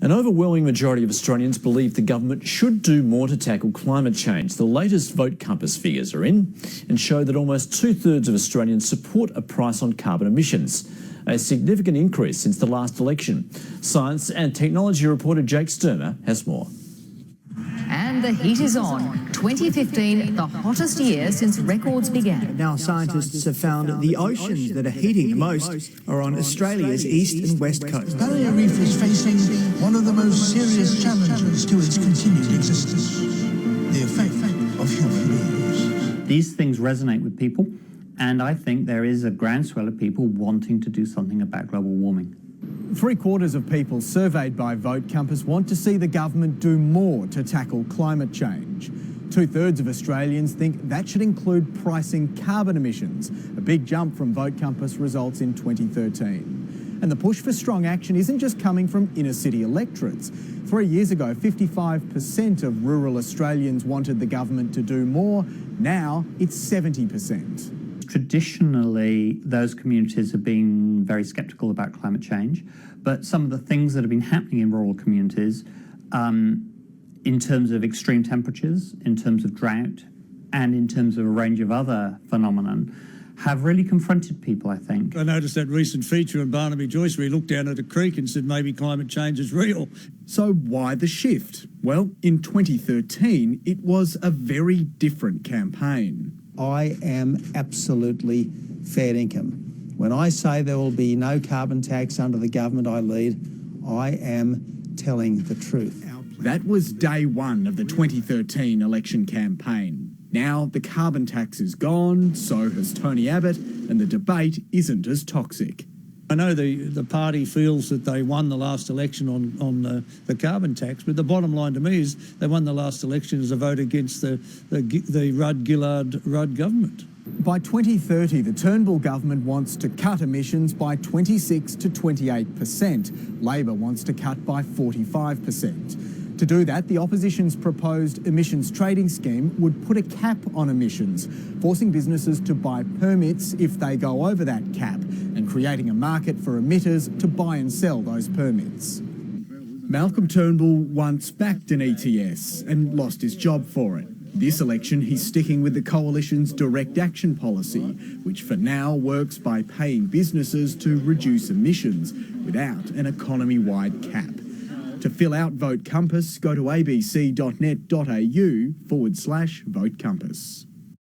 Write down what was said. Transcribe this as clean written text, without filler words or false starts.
An overwhelming majority of Australians believe the government should do more to tackle climate change. The latest Vote Compass figures are in and show that almost 2/3 of Australians support a price on carbon emissions, a significant increase since the last election. Science and technology reporter Jake Sturmer has more. And the heat is on. 2015, the hottest year since records began. Now scientists have found the oceans that are heating the most are on Australia's east and west coast. Barrier Reef is facing one of the most serious challenges to its continued existence, the effect of human beings. These things resonate with people, and I think there is a groundswell of people wanting to do something about global warming. 3/4 of people surveyed by Vote Compass want to see the government do more to tackle climate change. 2/3 of Australians think that should include pricing carbon emissions, a big jump from Vote Compass results in 2013. And the push for strong action isn't just coming from inner city electorates. 3 years ago, 55% of rural Australians wanted the government to do more. Now it's 70%. Traditionally, those communities have been very sceptical about climate change, but some of the things that have been happening in rural communities, in terms of extreme temperatures, in terms of drought, and in terms of a range of other phenomenon, have really confronted people, I think. I noticed that recent feature in Barnaby Joyce where he looked down at a creek and said maybe climate change is real. So why the shift? Well, in 2013, it was a very different campaign. I am absolutely fair income. When I say there will be no carbon tax under the government I lead, I am telling the truth. That was day one of the 2013 election campaign. Now the carbon tax is gone, so has Tony Abbott, and the debate isn't as toxic. I know the party feels that they won the last election on the carbon tax, but the bottom line to me is they won the last election as a vote against the Rudd government. By 2030, the Turnbull government wants to cut emissions by 26 to 28%. Labor wants to cut by 45%. To do that, the opposition's proposed emissions trading scheme would put a cap on emissions, forcing businesses to buy permits if they go over that cap, and creating a market for emitters to buy and sell those permits. Malcolm Turnbull once backed an ETS and lost his job for it. This election, he's sticking with the Coalition's direct action policy, which for now works by paying businesses to reduce emissions without an economy-wide cap. To fill out Vote Compass, go to abc.net.au/Vote Compass.